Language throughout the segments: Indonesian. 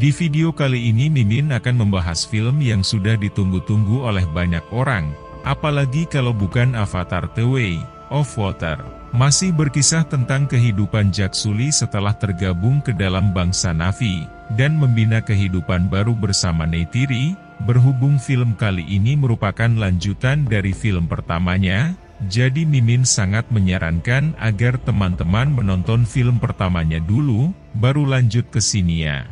Di video kali ini Mimin akan membahas film yang sudah ditunggu-tunggu oleh banyak orang, apalagi kalau bukan Avatar The Way of Water. Masih berkisah tentang kehidupan Jak Sully setelah tergabung ke dalam bangsa Na'vi, dan membina kehidupan baru bersama Neytiri. Berhubung film kali ini merupakan lanjutan dari film pertamanya, jadi Mimin sangat menyarankan agar teman-teman menonton film pertamanya dulu, baru lanjut ke sininya.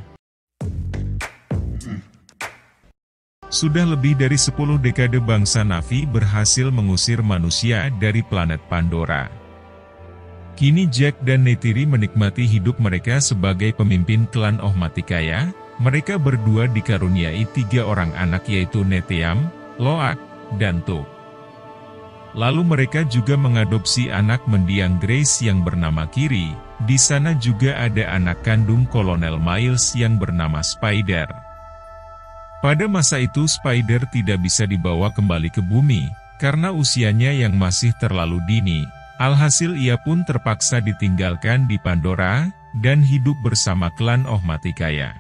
Sudah lebih dari 10 dekade bangsa Na'vi berhasil mengusir manusia dari planet Pandora. Kini Jak dan Neytiri menikmati hidup mereka sebagai pemimpin klan Ohmatikaya. Mereka berdua dikaruniai 3 orang anak yaitu Neteyam, Lo'ak, dan Tuk. Lalu mereka juga mengadopsi anak mendiang Grace yang bernama Kiri. Di sana juga ada anak kandung Kolonel Miles yang bernama Spider. Pada masa itu Spider tidak bisa dibawa kembali ke bumi, karena usianya yang masih terlalu dini. Alhasil ia pun terpaksa ditinggalkan di Pandora, dan hidup bersama klan Ohmatikaya.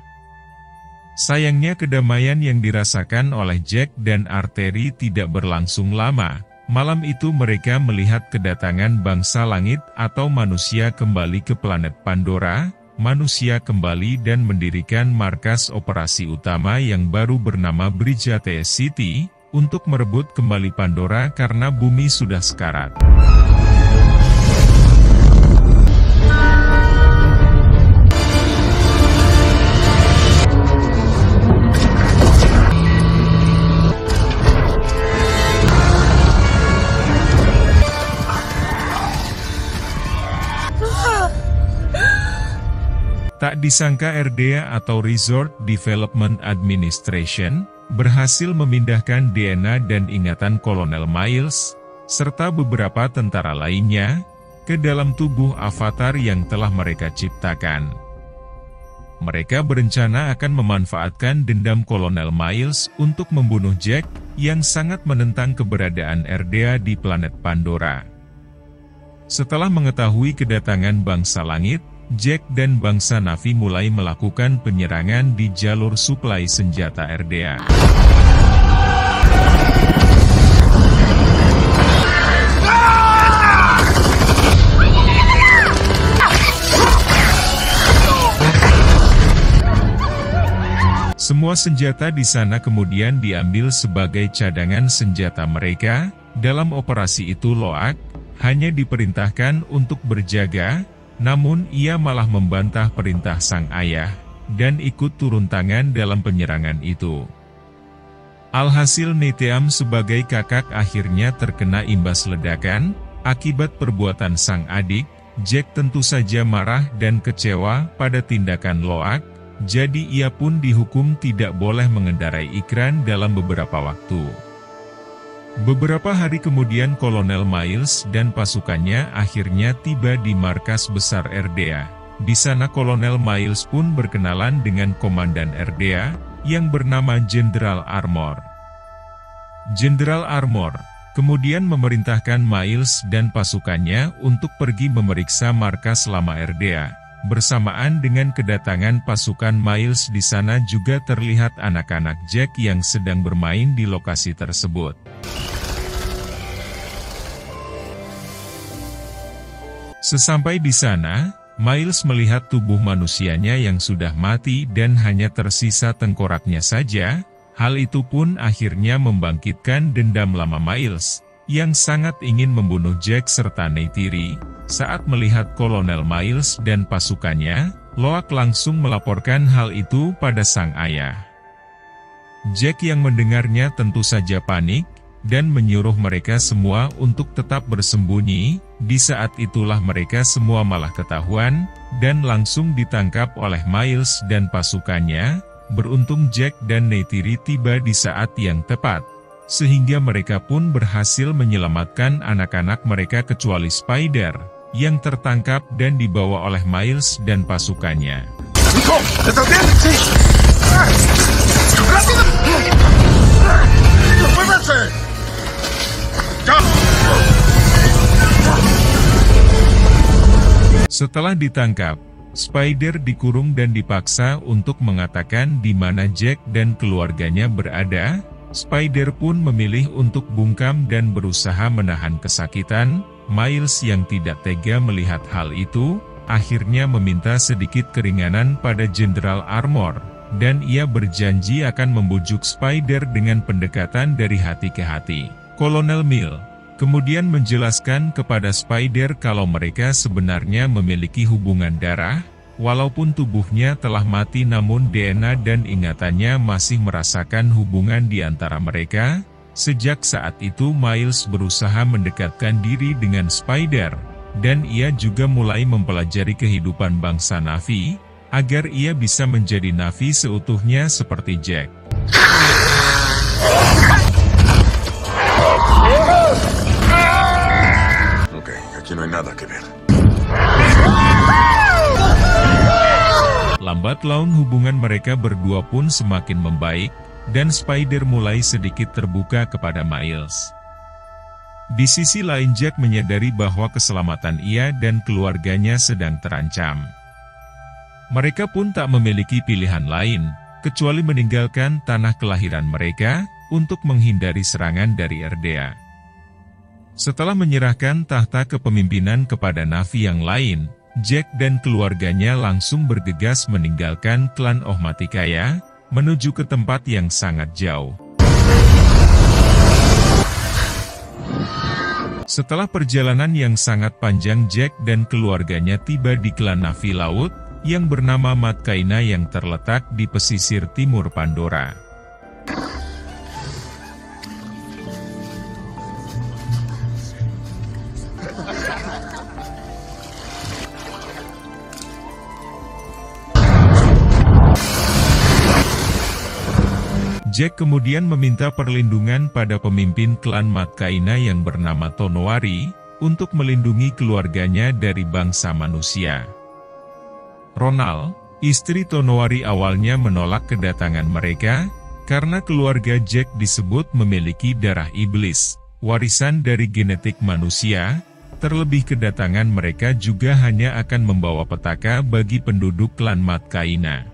Sayangnya kedamaian yang dirasakan oleh Jak dan Arteri tidak berlangsung lama. Malam itu mereka melihat kedatangan bangsa langit atau manusia kembali ke planet Pandora. Manusia kembali dan mendirikan markas operasi utama yang baru bernama Bridgate City, untuk merebut kembali Pandora karena bumi sudah sekarat. Tak disangka RDA atau Resort Development Administration berhasil memindahkan DNA dan ingatan Kolonel Miles, serta beberapa tentara lainnya, ke dalam tubuh avatar yang telah mereka ciptakan. Mereka berencana akan memanfaatkan dendam Kolonel Miles untuk membunuh Jak, yang sangat menentang keberadaan RDA di planet Pandora. Setelah mengetahui kedatangan bangsa langit, Jak dan bangsa Na'vi mulai melakukan penyerangan di jalur suplai senjata RDA. Semua senjata di sana kemudian diambil sebagai cadangan senjata mereka. Dalam operasi itu Lo'ak hanya diperintahkan untuk berjaga, namun ia malah membantah perintah sang ayah, dan ikut turun tangan dalam penyerangan itu. Alhasil Neteyam sebagai kakak akhirnya terkena imbas ledakan, akibat perbuatan sang adik. Jak tentu saja marah dan kecewa pada tindakan Lo'ak, jadi ia pun dihukum tidak boleh mengendarai ikran dalam beberapa waktu. Beberapa hari kemudian Kolonel Miles dan pasukannya akhirnya tiba di markas besar RDA. Di sana Kolonel Miles pun berkenalan dengan komandan RDA, yang bernama Jenderal Armor. Jenderal Armor kemudian memerintahkan Miles dan pasukannya untuk pergi memeriksa markas lama RDA. Bersamaan dengan kedatangan pasukan Miles di sana juga terlihat anak-anak Jak yang sedang bermain di lokasi tersebut. Sesampai di sana, Miles melihat tubuh manusianya yang sudah mati dan hanya tersisa tengkoraknya saja. Hal itu pun akhirnya membangkitkan dendam lama Miles, yang sangat ingin membunuh Jak serta Neytiri. Saat melihat Kolonel Miles dan pasukannya, Lo'ak langsung melaporkan hal itu pada sang ayah. Jak yang mendengarnya tentu saja panik, dan menyuruh mereka semua untuk tetap bersembunyi. Di saat itulah mereka semua malah ketahuan, dan langsung ditangkap oleh Miles dan pasukannya. Beruntung Jak dan Neytiri tiba di saat yang tepat, sehingga mereka pun berhasil menyelamatkan anak-anak mereka kecuali Spider, yang tertangkap dan dibawa oleh Miles dan pasukannya. Setelah ditangkap, Spider dikurung dan dipaksa untuk mengatakan di mana Jack dan keluarganya berada. Spider pun memilih untuk bungkam dan berusaha menahan kesakitan. Miles yang tidak tega melihat hal itu, akhirnya meminta sedikit keringanan pada Jenderal Armor, dan ia berjanji akan membujuk Spider dengan pendekatan dari hati ke hati. Kolonel Mill kemudian menjelaskan kepada Spider kalau mereka sebenarnya memiliki hubungan darah, walaupun tubuhnya telah mati namun DNA dan ingatannya masih merasakan hubungan di antara mereka. Sejak saat itu Miles berusaha mendekatkan diri dengan Spider, dan ia juga mulai mempelajari kehidupan bangsa Na'vi, agar ia bisa menjadi Na'vi seutuhnya seperti Jack. No hay nada que ver. Lambat laun hubungan mereka berdua pun semakin membaik, dan Spider mulai sedikit terbuka kepada Miles. Di sisi lain Jack menyadari bahwa keselamatan ia dan keluarganya sedang terancam. Mereka pun tak memiliki pilihan lain, kecuali meninggalkan tanah kelahiran mereka, untuk menghindari serangan dari Erdea. Setelah menyerahkan tahta kepemimpinan kepada Na'vi yang lain, Jack dan keluarganya langsung bergegas meninggalkan klan Ohmatikaya, menuju ke tempat yang sangat jauh. Setelah perjalanan yang sangat panjang, Jack dan keluarganya tiba di klan Na'vi Laut, yang bernama Matkaina yang terletak di pesisir timur Pandora. Jack kemudian meminta perlindungan pada pemimpin klan Matkaina yang bernama Tonowari, untuk melindungi keluarganya dari bangsa manusia. Ronald, istri Tonowari awalnya menolak kedatangan mereka, karena keluarga Jack disebut memiliki darah iblis, warisan dari genetik manusia, terlebih kedatangan mereka juga hanya akan membawa petaka bagi penduduk klan Matkaina.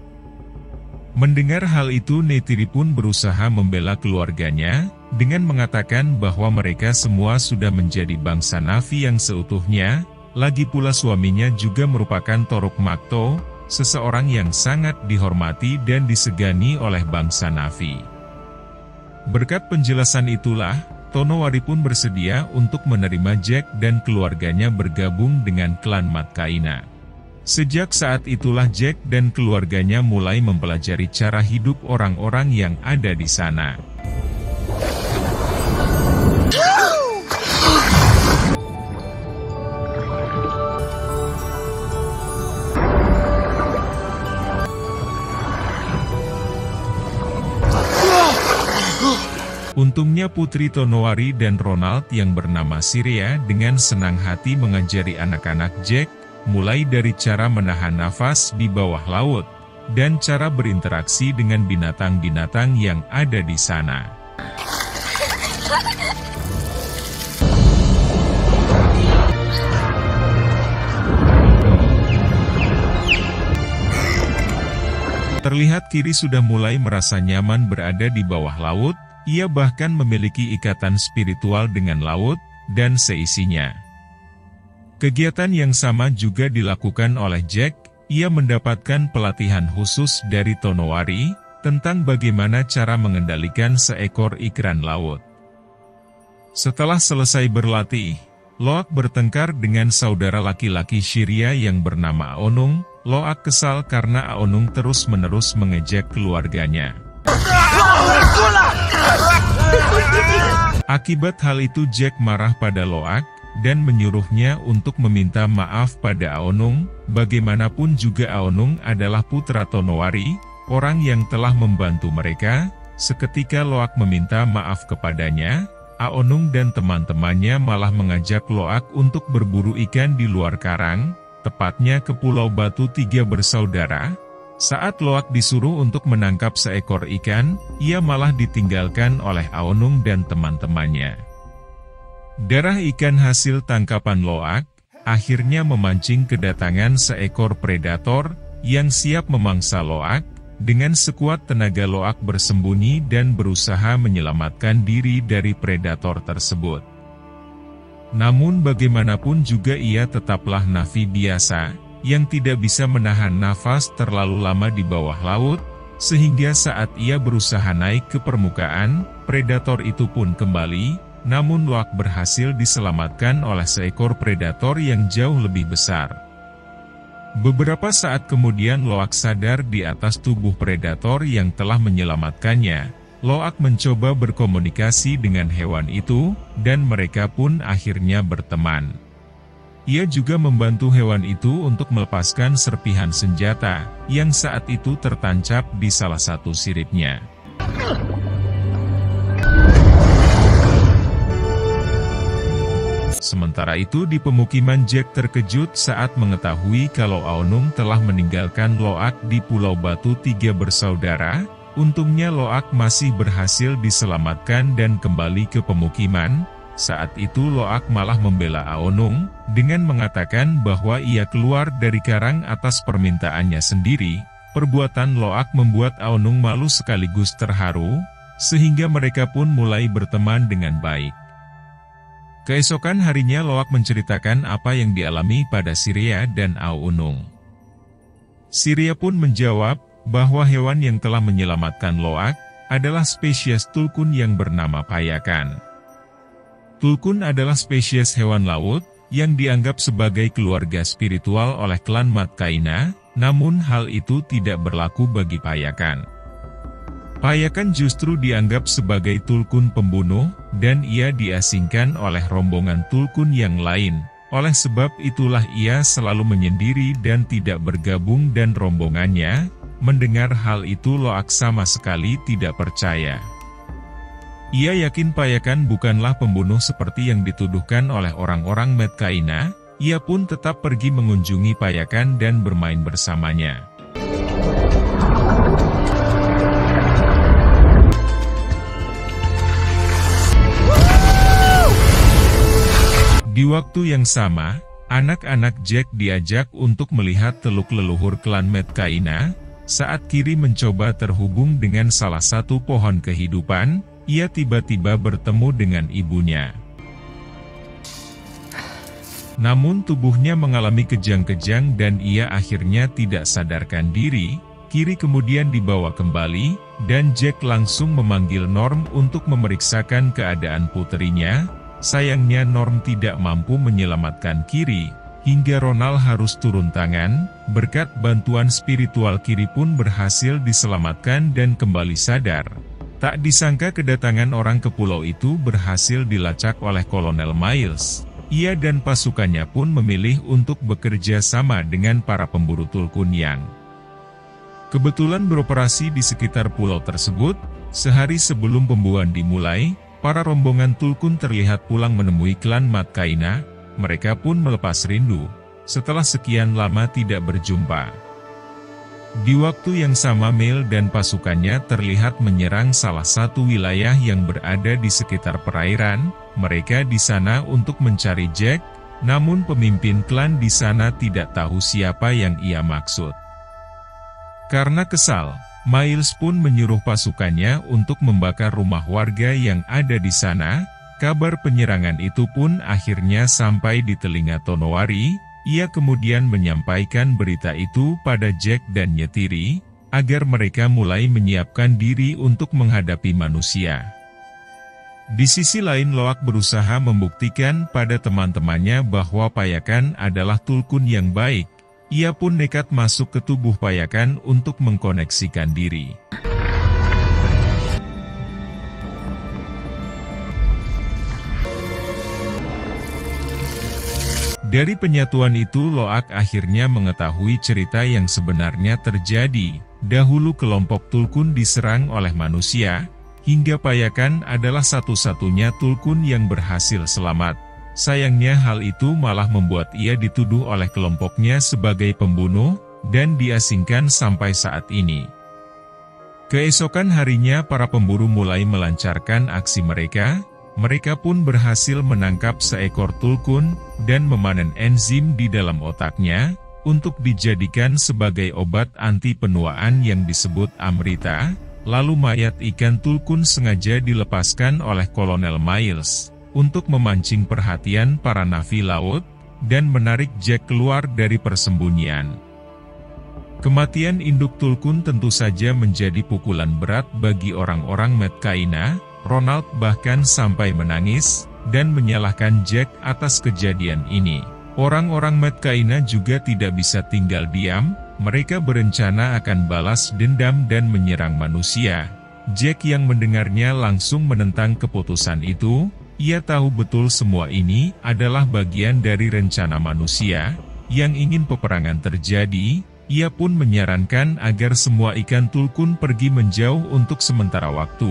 Mendengar hal itu Neytiri pun berusaha membela keluarganya, dengan mengatakan bahwa mereka semua sudah menjadi bangsa Na'vi yang seutuhnya, lagi pula suaminya juga merupakan Toruk Makto, seseorang yang sangat dihormati dan disegani oleh bangsa Na'vi. Berkat penjelasan itulah, Tonowari pun bersedia untuk menerima Jack dan keluarganya bergabung dengan klan Matkaina. Sejak saat itulah Jack dan keluarganya mulai mempelajari cara hidup orang-orang yang ada di sana. Untungnya Putri Tonowari dan Ronald yang bernama Syria dengan senang hati mengajari anak-anak Jack, mulai dari cara menahan nafas di bawah laut, dan cara berinteraksi dengan binatang-binatang yang ada di sana. Terlihat Kiri sudah mulai merasa nyaman berada di bawah laut, ia bahkan memiliki ikatan spiritual dengan laut, dan seisinya. Kegiatan yang sama juga dilakukan oleh Jack, ia mendapatkan pelatihan khusus dari Tonowari, tentang bagaimana cara mengendalikan seekor ikan laut. Setelah selesai berlatih, Loak bertengkar dengan saudara laki-laki Syria yang bernama Aonung. Loak kesal karena Aonung terus-menerus mengejek keluarganya. Akibat hal itu Jack marah pada Loak, dan menyuruhnya untuk meminta maaf pada Aonung. Bagaimanapun juga Aonung adalah putra Tonowari, orang yang telah membantu mereka. Seketika Loak meminta maaf kepadanya, Aonung dan teman-temannya malah mengajak Loak untuk berburu ikan di luar karang, tepatnya ke Pulau Batu Tiga Bersaudara. Saat Loak disuruh untuk menangkap seekor ikan, ia malah ditinggalkan oleh Aonung dan teman-temannya. Darah ikan hasil tangkapan Loak akhirnya memancing kedatangan seekor predator yang siap memangsa Loak. Dengan sekuat tenaga Loak bersembunyi dan berusaha menyelamatkan diri dari predator tersebut. Namun bagaimanapun juga ia tetaplah navi biasa, yang tidak bisa menahan nafas terlalu lama di bawah laut, sehingga saat ia berusaha naik ke permukaan, predator itu pun kembali, namun Loak berhasil diselamatkan oleh seekor predator yang jauh lebih besar. Beberapa saat kemudian Loak sadar di atas tubuh predator yang telah menyelamatkannya. Loak mencoba berkomunikasi dengan hewan itu, dan mereka pun akhirnya berteman. Ia juga membantu hewan itu untuk melepaskan serpihan senjata, yang saat itu tertancap di salah satu siripnya. Sementara itu di pemukiman Jack terkejut saat mengetahui kalau Aonung telah meninggalkan Loak di Pulau Batu Tiga bersaudara. Untungnya Loak masih berhasil diselamatkan dan kembali ke pemukiman. Saat itu Loak malah membela Aonung, dengan mengatakan bahwa ia keluar dari karang atas permintaannya sendiri. Perbuatan Loak membuat Aonung malu sekaligus terharu, sehingga mereka pun mulai berteman dengan baik. Keesokan harinya Loak menceritakan apa yang dialami pada Siria dan Aonung. Siria pun menjawab bahwa hewan yang telah menyelamatkan Loak adalah spesies tulkun yang bernama payakan. Tulkun adalah spesies hewan laut yang dianggap sebagai keluarga spiritual oleh klan Matkaina, namun hal itu tidak berlaku bagi payakan. Payakan justru dianggap sebagai tulkun pembunuh, dan ia diasingkan oleh rombongan tulkun yang lain. Oleh sebab itulah ia selalu menyendiri dan tidak bergabung dan rombongannya. Mendengar hal itu Loak sama sekali tidak percaya. Ia yakin payakan bukanlah pembunuh seperti yang dituduhkan oleh orang-orang Matkaina. Ia pun tetap pergi mengunjungi payakan dan bermain bersamanya. Di waktu yang sama, anak-anak Jack diajak untuk melihat teluk leluhur klan Matkaina. Saat Kiri mencoba terhubung dengan salah satu pohon kehidupan, ia tiba-tiba bertemu dengan ibunya. Namun tubuhnya mengalami kejang-kejang dan ia akhirnya tidak sadarkan diri. Kiri kemudian dibawa kembali, dan Jack langsung memanggil Norm untuk memeriksakan keadaan puterinya. Sayangnya Norm tidak mampu menyelamatkan Kiri, hingga Ronald harus turun tangan. Berkat bantuan spiritual Kiri pun berhasil diselamatkan dan kembali sadar. Tak disangka kedatangan orang ke pulau itu berhasil dilacak oleh Kolonel Miles. Ia dan pasukannya pun memilih untuk bekerja sama dengan para pemburu tulkun yang kebetulan beroperasi di sekitar pulau tersebut. Sehari sebelum pemburuan dimulai, para rombongan tulkun terlihat pulang menemui klan Matkaina. Mereka pun melepas rindu, setelah sekian lama tidak berjumpa. Di waktu yang sama Mel dan pasukannya terlihat menyerang salah satu wilayah yang berada di sekitar perairan. Mereka di sana untuk mencari Jack, namun pemimpin klan di sana tidak tahu siapa yang ia maksud. Karena kesal, Miles pun menyuruh pasukannya untuk membakar rumah warga yang ada di sana. Kabar penyerangan itu pun akhirnya sampai di telinga Tonowari. Ia kemudian menyampaikan berita itu pada Jack dan Nyetiri, agar mereka mulai menyiapkan diri untuk menghadapi manusia. Di sisi lain Loak berusaha membuktikan pada teman-temannya bahwa payakan adalah tulkun yang baik. Ia pun nekat masuk ke tubuh payakan untuk mengkoneksikan diri. Dari penyatuan itu Loak akhirnya mengetahui cerita yang sebenarnya terjadi. Dahulu kelompok tulkun diserang oleh manusia, hingga payakan adalah satu-satunya tulkun yang berhasil selamat. Sayangnya hal itu malah membuat ia dituduh oleh kelompoknya sebagai pembunuh, dan diasingkan sampai saat ini. Keesokan harinya para pemburu mulai melancarkan aksi mereka. Mereka pun berhasil menangkap seekor tulkun, dan memanen enzim di dalam otaknya, untuk dijadikan sebagai obat anti penuaan yang disebut Amrita. Lalu mayat ikan tulkun sengaja dilepaskan oleh Kolonel Miles, untuk memancing perhatian para navi laut, dan menarik Jack keluar dari persembunyian. Kematian induk tulkun tentu saja menjadi pukulan berat bagi orang-orang Medcaina. Ronald bahkan sampai menangis, dan menyalahkan Jack atas kejadian ini. Orang-orang Medcaina juga tidak bisa tinggal diam, mereka berencana akan balas dendam dan menyerang manusia. Jack yang mendengarnya langsung menentang keputusan itu. Ia tahu betul semua ini adalah bagian dari rencana manusia, yang ingin peperangan terjadi. Ia pun menyarankan agar semua ikan tulkun pergi menjauh untuk sementara waktu.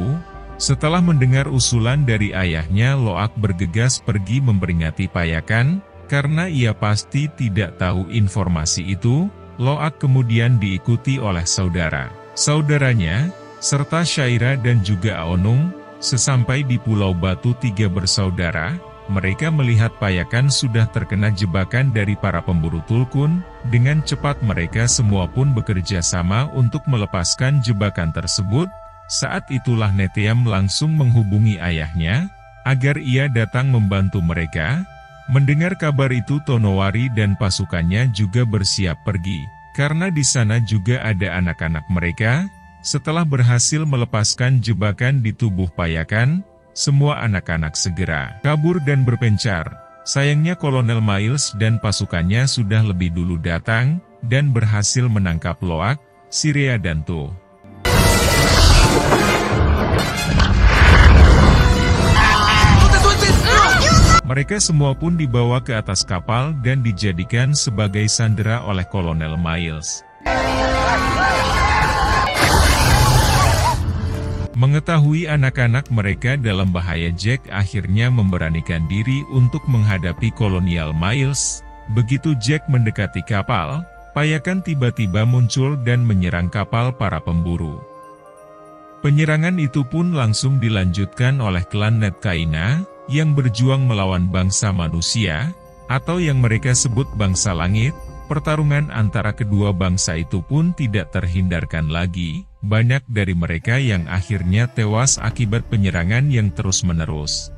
Setelah mendengar usulan dari ayahnya, Loak bergegas pergi memperingati Payakan, karena ia pasti tidak tahu informasi itu. Loak kemudian diikuti oleh saudaranya, serta Syaira dan juga Aonung. Sesampai di Pulau Batu Tiga bersaudara, mereka melihat Payakan sudah terkena jebakan dari para pemburu tulkun. Dengan cepat mereka semua pun bekerja sama untuk melepaskan jebakan tersebut. Saat itulah Neteyam langsung menghubungi ayahnya, agar ia datang membantu mereka. Mendengar kabar itu Tonowari dan pasukannya juga bersiap pergi, karena di sana juga ada anak-anak mereka. Setelah berhasil melepaskan jebakan di tubuh Payakan, semua anak-anak segera kabur dan berpencar. Sayangnya Kolonel Miles dan pasukannya sudah lebih dulu datang, dan berhasil menangkap Loak, Sirea dan To. Mereka semua pun dibawa ke atas kapal dan dijadikan sebagai sandera oleh Kolonel Miles. Mengetahui anak-anak mereka dalam bahaya, Jack akhirnya memberanikan diri untuk menghadapi Kolonel Miles. Begitu Jack mendekati kapal, Payakan tiba-tiba muncul dan menyerang kapal para pemburu. Penyerangan itu pun langsung dilanjutkan oleh klan Netcaina, yang berjuang melawan bangsa manusia, atau yang mereka sebut bangsa langit. Pertarungan antara kedua bangsa itu pun tidak terhindarkan lagi. Banyak dari mereka yang akhirnya tewas akibat penyerangan yang terus-menerus.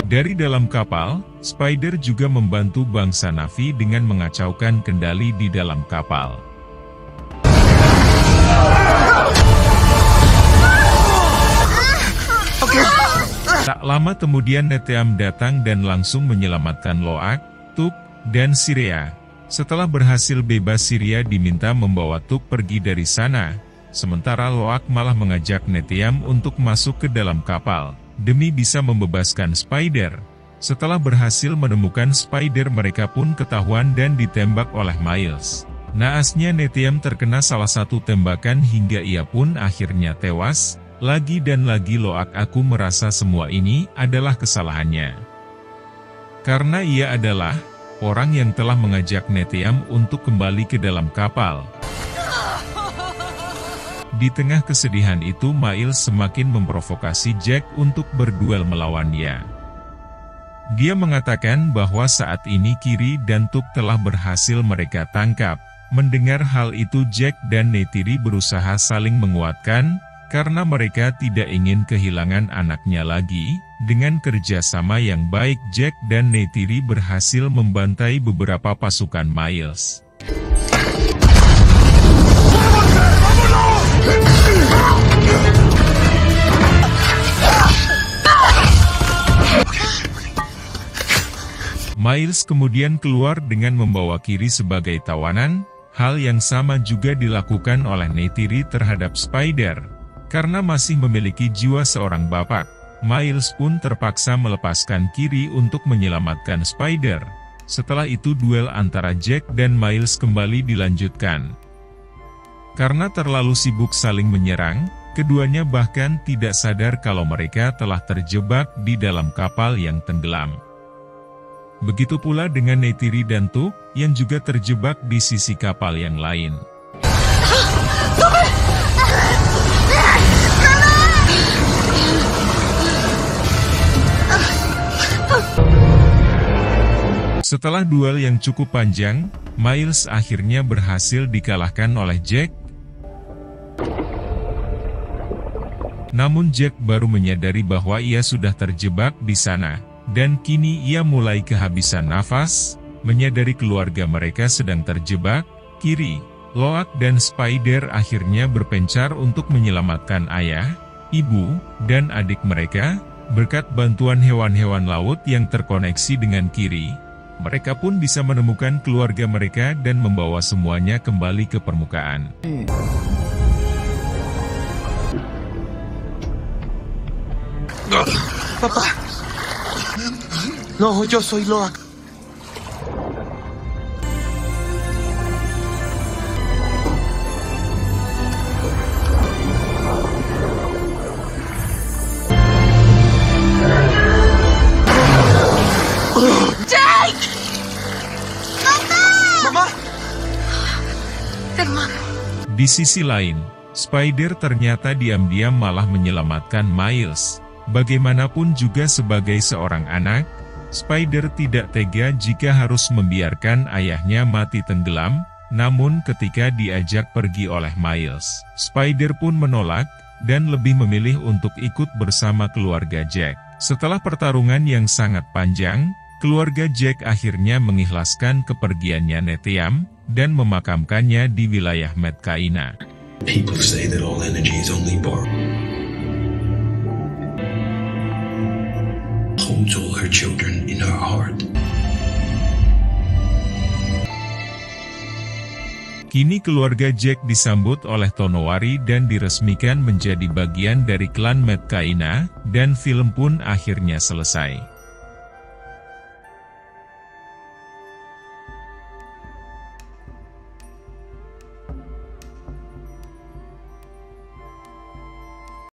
Dari dalam kapal, Spider juga membantu bangsa Navi dengan mengacaukan kendali di dalam kapal. Tak lama kemudian Neteyam datang dan langsung menyelamatkan Loak, Tuk, dan Sirea. Setelah berhasil bebas, Sirea diminta membawa Tuk pergi dari sana, sementara Loak malah mengajak Neteyam untuk masuk ke dalam kapal, demi bisa membebaskan Spider. Setelah berhasil menemukan Spider, mereka pun ketahuan dan ditembak oleh Miles. Naasnya Neteyam terkena salah satu tembakan hingga ia pun akhirnya tewas. Lagi dan lagi Loak aku merasa semua ini adalah kesalahannya. Karena ia adalah orang yang telah mengajak Neteyam untuk kembali ke dalam kapal. Di tengah kesedihan itu, Miles semakin memprovokasi Jack untuk berduel melawannya. Dia mengatakan bahwa saat ini Kiri dan Tuk telah berhasil mereka tangkap. Mendengar hal itu, Jack dan Neytiri berusaha saling menguatkan, karena mereka tidak ingin kehilangan anaknya lagi. Dengan kerjasama yang baik, Jack dan Neytiri berhasil membantai beberapa pasukan Miles. Miles kemudian keluar dengan membawa Kiri sebagai tawanan. Hal yang sama juga dilakukan oleh Neytiri terhadap Spider. Karena masih memiliki jiwa seorang bapak, Miles pun terpaksa melepaskan Kiri untuk menyelamatkan Spider. Setelah itu duel antara Jack dan Miles kembali dilanjutkan. Karena terlalu sibuk saling menyerang, keduanya bahkan tidak sadar kalau mereka telah terjebak di dalam kapal yang tenggelam. Begitu pula dengan Neytiri dan Tuk, yang juga terjebak di sisi kapal yang lain. Setelah duel yang cukup panjang, Miles akhirnya berhasil dikalahkan oleh Jack. Namun Jack baru menyadari bahwa ia sudah terjebak di sana, dan kini ia mulai kehabisan nafas. Menyadari keluarga mereka sedang terjebak, Kiri, Loak dan Spider akhirnya berpencar untuk menyelamatkan ayah, ibu, dan adik mereka. Berkat bantuan hewan-hewan laut yang terkoneksi dengan Kiri, mereka pun bisa menemukan keluarga mereka dan membawa semuanya kembali ke permukaan. Papá. No, yo soy Loak. Jake! Mamá. Hermano. Di sisi lain, Spider ternyata diam-diam malah menyelamatkan Miles. Bagaimanapun juga sebagai seorang anak, Spider tidak tega jika harus membiarkan ayahnya mati tenggelam. Namun ketika diajak pergi oleh Miles, Spider pun menolak, dan lebih memilih untuk ikut bersama keluarga Jack. Setelah pertarungan yang sangat panjang, keluarga Jack akhirnya mengikhlaskan kepergiannya Nethiam, dan memakamkannya di wilayah Medcaina. People say that all energy is only borrowed. Holds all her children in her heart. Kini keluarga Jack disambut oleh Tonowari dan diresmikan menjadi bagian dari klan Medcaina, dan film pun akhirnya selesai.